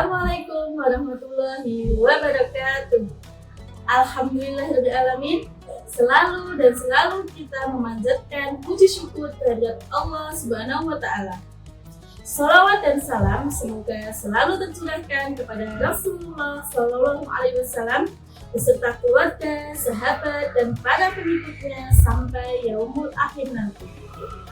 Assalamualaikum warahmatullahi wabarakatuh. Alhamdulillahirrahmanirrahim. Selalu kita memanjatkan puji syukur terhadap Allah Subhanahu wa Ta'ala. Salawat dan salam semoga selalu tercurahkan kepada Rasulullah Sallallahu Alaihi Wasallam beserta keluarga, sahabat, dan para pengikutnya sampai yaumul akhir nanti.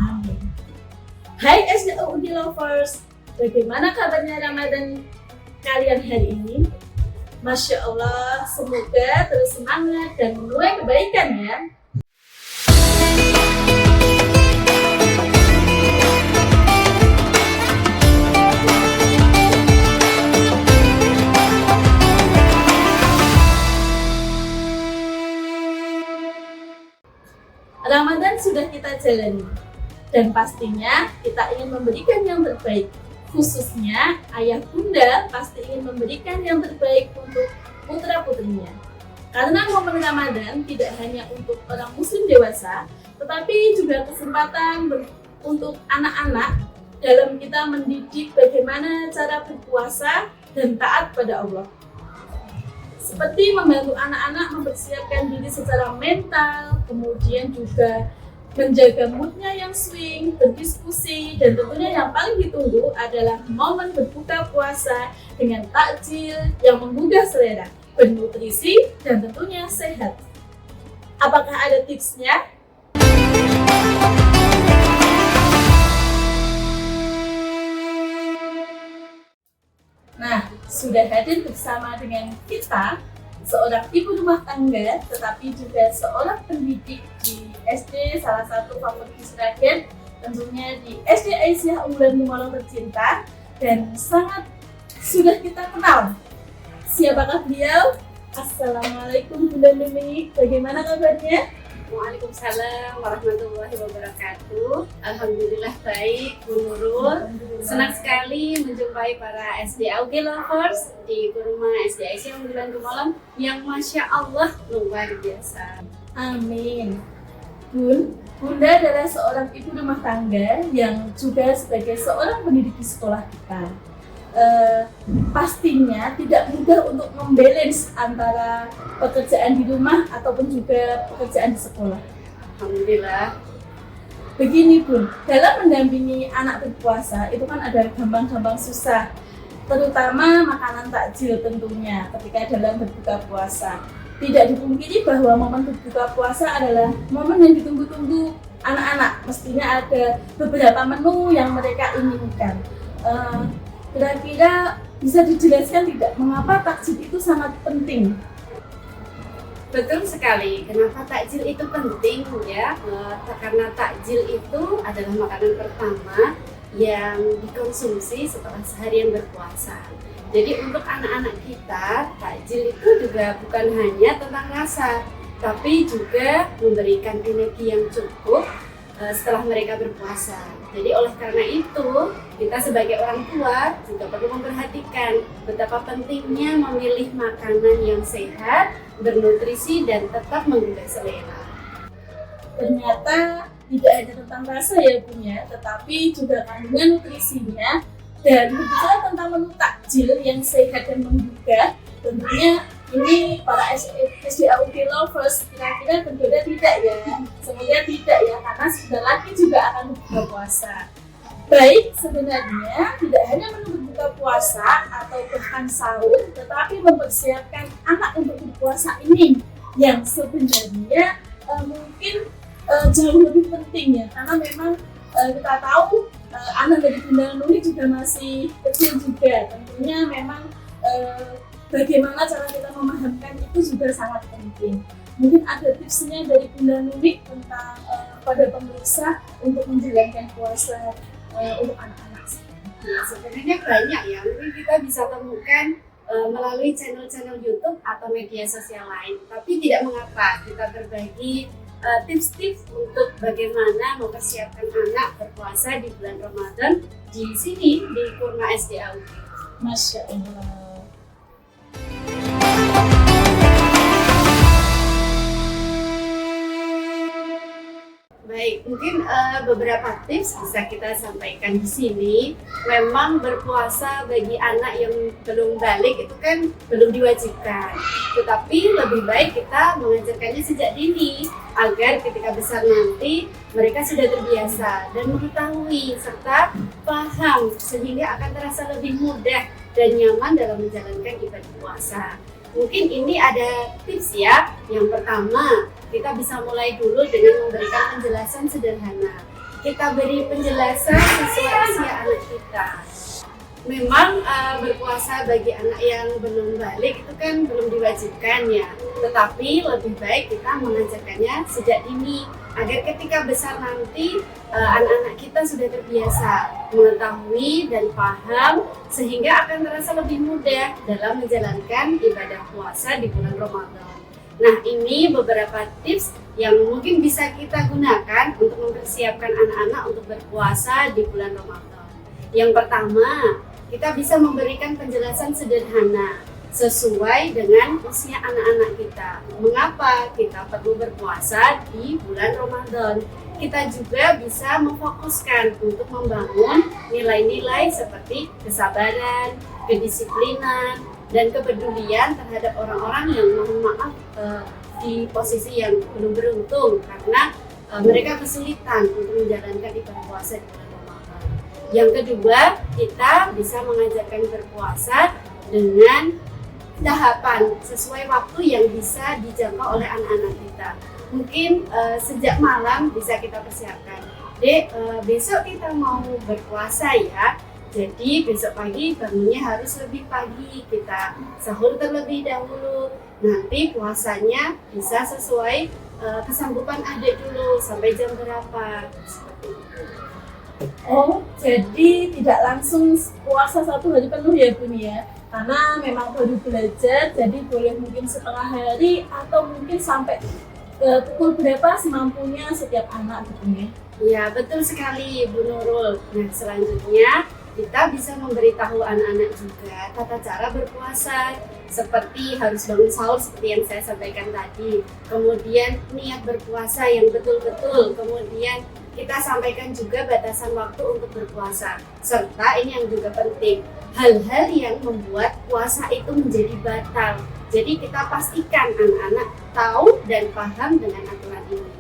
Amin. Hai SDAUD Lovers, bagaimana kabarnya Ramadan kalian hari ini? Masya Allah, semoga terus semangat dan menuai kebaikan ya. Ramadan sudah kita jalani dan pastinya kita ingin memberikan yang terbaik. Khususnya ayah bunda pasti ingin memberikan yang terbaik untuk putra-putrinya. Karena momen Ramadan tidak hanya untuk orang muslim dewasa, tetapi juga kesempatan untuk anak-anak dalam kita mendidik bagaimana cara berpuasa dan taat pada Allah. Seperti membantu anak-anak mempersiapkan diri secara mental, kemudian juga menjaga moodnya yang swing, berdiskusi, dan tentunya yang paling ditunggu adalah momen berbuka puasa dengan takjil yang menggugah selera, bernutrisi, dan tentunya sehat. Apakah ada tipsnya? Nah, sudah hadir bersama dengan kita seorang ibu rumah tangga, tetapi juga seorang pendidik di SD salah satu favorit Sragen, tentunya di SD Aisyah Unggulan Gemolong tercinta, dan sangat sudah kita kenal. Siapakah beliau? Assalamualaikum Bunda Numi, bagaimana kabarnya? Waalaikumsalam warahmatullahi wabarakatuh. Alhamdulillah baik, Bu Nurul. Senang sekali menjumpai para SDAUD Lovers di Kurma SD Aisyah Unggulan Gemolong yang Masya Allah luar biasa. Amin. Bunda adalah seorang ibu rumah tangga yang juga sebagai seorang pendidik di sekolah kita. Pastinya tidak mudah untuk membalance antara pekerjaan di rumah ataupun juga pekerjaan di sekolah. Alhamdulillah. Begini Bun, dalam mendampingi anak berpuasa itu kan ada gampang-gampang susah, terutama makanan takjil tentunya ketika dalam berbuka puasa. Tidak dipungkiri bahwa momen berbuka puasa adalah momen yang ditunggu-tunggu anak-anak. Mestinya ada beberapa menu yang mereka inginkan. Kira-kira bisa dijelaskan tidak mengapa takjil itu sangat penting? Betul sekali. Kenapa takjil itu penting ya? Karena takjil itu adalah makanan pertama yang dikonsumsi setelah seharian berpuasa. Jadi untuk anak-anak kita, takjil itu juga bukan hanya tentang rasa, tapi juga memberikan energi yang cukup setelah mereka berpuasa. Jadi oleh karena itu, kita sebagai orang tua juga perlu memperhatikan betapa pentingnya memilih makanan yang sehat, bernutrisi, dan tetap menggugah selera. Ternyata tidak hanya tentang rasa ya punya, tetapi juga kandungan nutrisinya. Dan berbicara tentang menu takjil yang sehat dan menggugah, tentunya ini para SDAUD Lovers kira-kira berbeda tidak ya? Semoga tidak ya, karena sebentar lagi juga akan berbuka puasa. Baik, sebenarnya tidak hanya menu berbuka puasa atau bahkan sahur, tetapi mempersiapkan anak untuk berpuasa ini yang sebenarnya mungkin jauh lebih penting ya, karena memang kita tahu anak dari Bunda Nuri juga masih kecil juga. Tentunya memang bagaimana cara kita memahamkan itu juga sangat penting. Mungkin ada tipsnya dari Bunda Nuri tentang pada pemirsa untuk menjalankan puasa untuk anak-anak. Ya, sebenarnya banyak ya, mungkin kita bisa temukan melalui channel-channel YouTube atau media sosial lain. Tapi tidak mengapa kita berbagi tips-tips untuk bagaimana mempersiapkan anak berpuasa di bulan Ramadan di sini di Kurma SDAUD. Masya Allah. Baik, mungkin beberapa tips bisa kita sampaikan di sini. Memang berpuasa bagi anak yang belum balik itu kan belum diwajibkan, tetapi lebih baik kita mengajarkannya sejak dini agar ketika besar nanti mereka sudah terbiasa dan mengetahui serta paham, sehingga akan terasa lebih mudah dan nyaman dalam menjalankan ibadah puasa. Mungkin ini ada tips ya. Yang pertama, kita bisa mulai dulu dengan memberikan penjelasan sederhana. Kita beri penjelasan sesuai usia anak kita. Memang berpuasa bagi anak yang belum balik itu kan belum diwajibkan ya, tetapi lebih baik kita mengajarkannya sejak dini agar ketika besar nanti anak-anak kita sudah terbiasa mengetahui dan paham, sehingga akan terasa lebih mudah dalam menjalankan ibadah puasa di bulan Ramadan. Nah, ini beberapa tips yang mungkin bisa kita gunakan untuk mempersiapkan anak-anak untuk berpuasa di bulan Ramadan. Yang pertama, kita bisa memberikan penjelasan sederhana sesuai dengan usia anak-anak kita. Mengapa kita perlu berpuasa di bulan Ramadan? Kita juga bisa memfokuskan untuk membangun nilai-nilai seperti kesabaran, kedisiplinan, dan kepedulian terhadap orang-orang yang mohon maaf di posisi yang belum beruntung karena mereka kesulitan untuk menjalankan ibadah puasa di bulan Ramadan. Yang kedua, kita bisa mengajarkan berpuasa dengan tahapan sesuai waktu yang bisa dijangkau oleh anak-anak kita. Mungkin sejak malam bisa kita persiapkan. Dek, besok kita mau berpuasa ya. Jadi besok pagi bangunnya harus lebih pagi, kita sahur terlebih dahulu. Nanti puasanya bisa sesuai kesanggupan adik dulu sampai jam berapa. Seperti itu. Oh, jadi tidak langsung puasa 1 hari penuh ya Bun ya? Karena memang baru belajar, jadi boleh mungkin setengah hari atau mungkin sampai pukul berapa semampunya setiap anak gitu ya? Ya, betul sekali Bu Nurul. Nah, selanjutnya kita bisa memberitahu anak-anak juga tata cara berpuasa, seperti harus bangun sahur seperti yang saya sampaikan tadi, kemudian niat berpuasa yang betul-betul, kemudian kita sampaikan juga batasan waktu untuk berpuasa, serta ini yang juga penting, hal-hal yang membuat puasa itu menjadi batal. Jadi kita pastikan anak-anak tahu dan paham dengan aturan ini.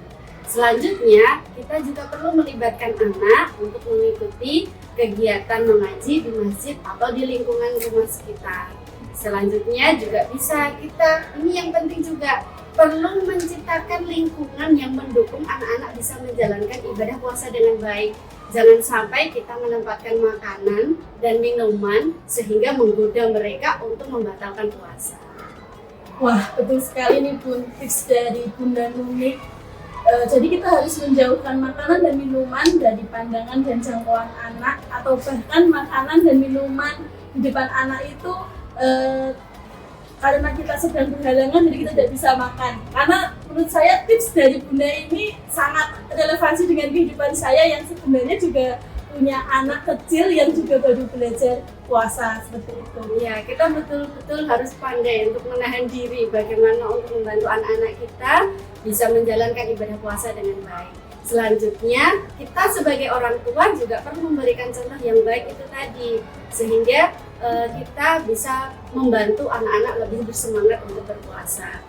Selanjutnya, kita juga perlu melibatkan anak untuk mengikuti kegiatan mengaji di masjid atau di lingkungan rumah sekitar. Selanjutnya juga bisa kita, ini yang penting juga, perlu menciptakan lingkungan yang mendukung anak-anak bisa menjalankan ibadah puasa dengan baik. Jangan sampai kita menempatkan makanan dan minuman sehingga menggoda mereka untuk membatalkan puasa. Wah, betul sekali nih Bun, tips dari Bunda Nunik. Jadi kita harus menjauhkan makanan dan minuman dari pandangan dan jangkauan anak, atau bahkan makanan dan minuman di depan anak itu karena kita sedang berhalangan jadi kita tidak bisa makan. Karena menurut saya tips dari Bunda ini sangat relevansi dengan kehidupan saya yang sebenarnya juga punya anak kecil yang juga baru belajar puasa seperti itu. Ya, kita betul-betul harus pandai untuk menahan diri bagaimana untuk membantu anak-anak kita bisa menjalankan ibadah puasa dengan baik. Selanjutnya, kita sebagai orang tua juga perlu memberikan contoh yang baik itu tadi, sehingga kita bisa membantu anak-anak lebih bersemangat untuk berpuasa.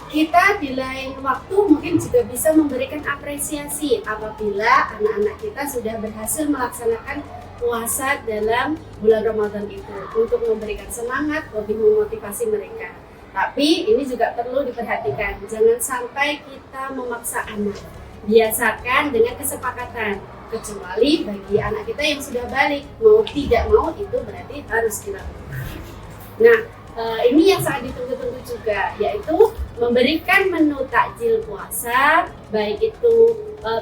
Kita di lain waktu mungkin juga bisa memberikan apresiasi apabila anak-anak kita sudah berhasil melaksanakan puasa dalam bulan Ramadan itu, untuk memberikan semangat, lebih memotivasi mereka. Tapi ini juga perlu diperhatikan, jangan sampai kita memaksa anak. Biasakan dengan kesepakatan, kecuali bagi anak kita yang sudah balik, mau tidak mau itu berarti harus dilakukan. Nah, ini yang sangat ditunggu-tunggu juga, yaitu memberikan menu takjil puasa, baik itu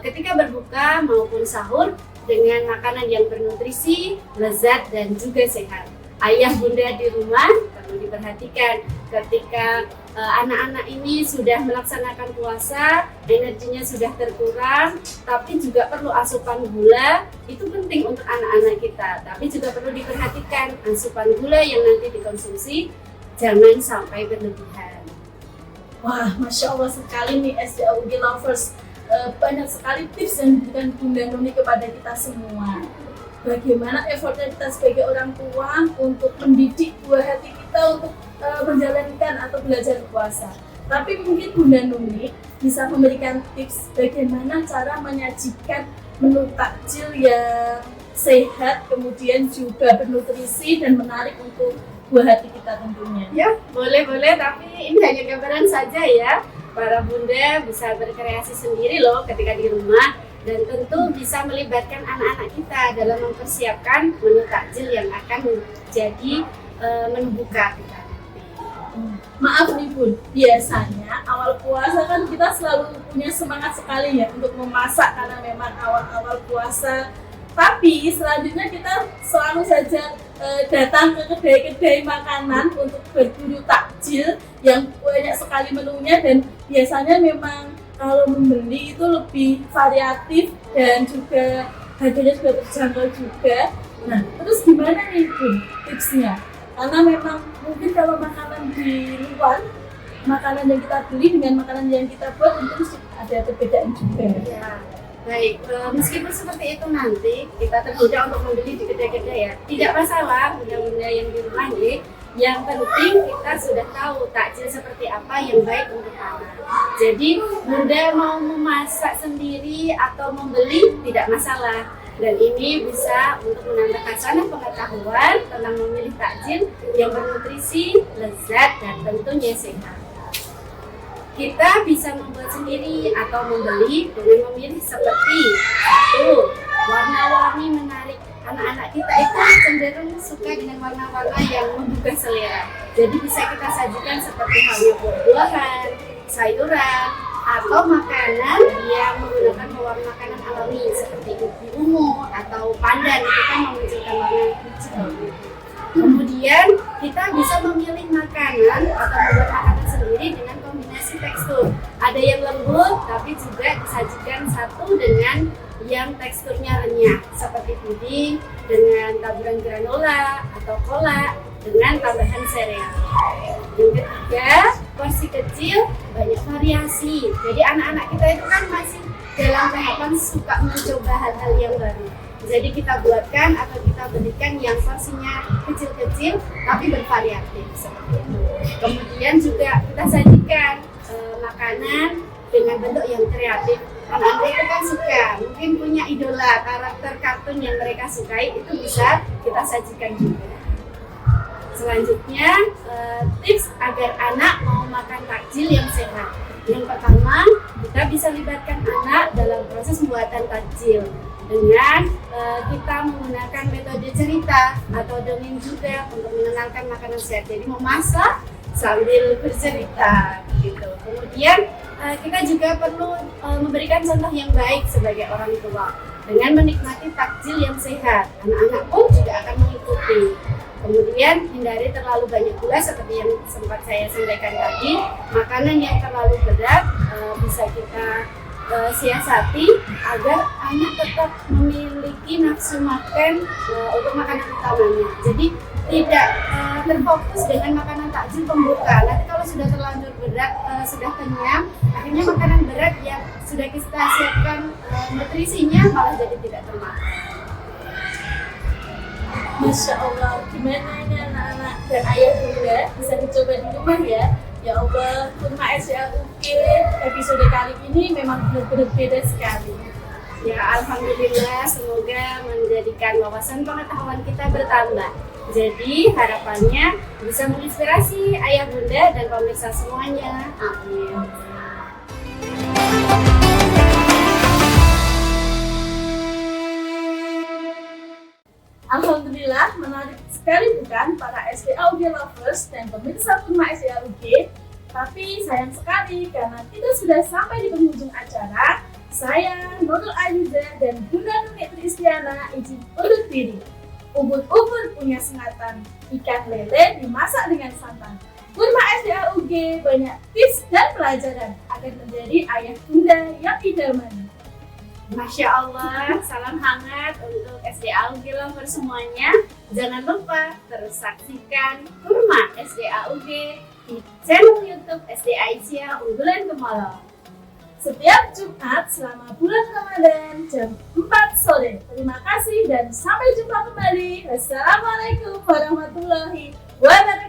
ketika berbuka maupun sahur, dengan makanan yang bernutrisi, lezat, dan juga sehat. Ayah bunda di rumah perlu diperhatikan ketika anak-anak ini sudah melaksanakan puasa, energinya sudah terkurang, tapi juga perlu asupan gula. Itu penting untuk anak-anak kita, tapi juga perlu diperhatikan asupan gula yang nanti dikonsumsi jangan sampai berlebihan. Wah, Masya Allah sekali nih SDAUD Lovers. banyak sekali tips yang diberikan Bunda Nuni kepada kita semua. Bagaimana effortnya kita sebagai orang tua untuk mendidik buah hati kita untuk menjalankan atau belajar puasa. Tapi mungkin Bunda Nuni bisa memberikan tips bagaimana cara menyajikan menu takjil yang sehat, kemudian juga bernutrisi dan menarik untuk buah hati kita tentunya. Ya, boleh, tapi ini hanya gambaran saja ya. Para bunda bisa berkreasi sendiri loh ketika di rumah, dan tentu bisa melibatkan anak-anak kita dalam mempersiapkan menu takjil yang akan menjadi menu buka kita nanti. Maaf nih Bun, biasanya awal puasa kan kita selalu punya semangat sekali ya untuk memasak karena memang awal-awal puasa. Tapi selanjutnya kita selalu saja datang ke kedai-kedai makanan untuk berburu takjil yang banyak sekali menunya, dan biasanya memang kalau membeli itu lebih variatif dan juga harganya juga terjangkau juga. Nah, terus gimana nih Bun tipsnya? Karena memang mungkin kalau makanan di luar, makanan yang kita beli dengan makanan yang kita buat itu ada perbedaan juga. Ya. Baik, meskipun seperti itu nanti kita tergoda untuk membeli di kedai-kedai ya, tidak masalah bunda-bunda yang di rumah nih. Yang penting kita sudah tahu takjil seperti apa yang baik untuk anak. Jadi bunda mau memasak sendiri atau membeli tidak masalah. Dan ini bisa untuk menambah khasanah pengetahuan tentang memilih takjil yang bernutrisi, lezat, dan tentunya sehat. Kita bisa membuat sendiri atau membeli dengan memilih seperti satu, warna-warni menarik. Anak-anak kita itu cenderung suka dengan warna-warna yang menggugah selera. Jadi bisa kita sajikan seperti halnya buah-buahan, sayuran, atau makanan yang menggunakan pewarna makanan alami seperti ubi ungu atau pandan, itu kan memunculkan warna hijau. Kemudian kita bisa memilih makanan atau membuat makanan sendiri dengan kombinasi tekstur. Ada yang lembut tapi juga disajikan satu dengan yang teksturnya renyah seperti puding dengan taburan granola atau kolak dengan tambahan sereal. Yang ketiga, porsi kecil banyak variasi. Jadi anak-anak kita itu kan masih dalam tahapan suka mencoba hal-hal yang baru. Jadi kita buatkan atau kita berikan yang porsinya kecil-kecil tapi bervariatif seperti itu. Kemudian juga kita sajikan makanan dengan bentuk yang kreatif. Anak-anak itu kan suka, mungkin punya idola karakter kartun yang mereka sukai, itu bisa kita sajikan juga. Selanjutnya, tips agar anak mau makan takjil yang sehat. Yang pertama, kita bisa libatkan anak dalam proses pembuatan takjil dengan kita menggunakan metode cerita atau dongeng juga untuk mengenalkan makanan sehat. Jadi memasak sambil bercerita gitu. Kemudian kita juga perlu memberikan contoh yang baik sebagai orang tua dengan menikmati takjil yang sehat. Anak-anak pun juga akan mengikuti. Kemudian hindari terlalu banyak gula seperti yang sempat saya sampaikan tadi. Makanan yang terlalu berat bisa kita siasati agar anak tetap memiliki nafsu makan untuk makanan utamanya. Jadi tidak terfokus dengan makanan takjil pembuka. Nanti kalau sudah terlanjur berat, sudah kenyang, akhirnya makanan berat yang sudah kita siapkan nutrisinya malah jadi tidak termakan. Masya Allah, gimana ini anak-anak dan ayah bunda bisa dicoba di rumah ya. Ya Allah, Kurma SDAUG episode kali ini memang benar-benar beda sekali. Ya Alhamdulillah, semoga menjadikan wawasan pengetahuan kita bertambah. Jadi harapannya bisa menginspirasi ayah bunda dan pemirsa semuanya. Amin. Alhamdulillah, menarik sekali bukan para SDAUG lovers dan pemirsa Kurma SDAUG. Tapi sayang sekali karena kita sudah sampai di penghujung acara. Saya Nurul Aziza dan Bunda Nuni Tristiana izin undur diri. Ubun-ubun punya sengatan, ikan lele dimasak dengan santan. Kurma SDAUG banyak tips dan pelajaran agar menjadi ayah bunda yang idaman. Masya Allah, salam hangat untuk SDAUG lovers semuanya. Jangan lupa terus saksikan Kurma SDAUG di channel YouTube SD Aisyah Unggulan Gemolong. setiap Jumat selama bulan Ramadan jam 4 sore. Terima kasih dan sampai jumpa kembali. Wassalamualaikum warahmatullahi wabarakatuh.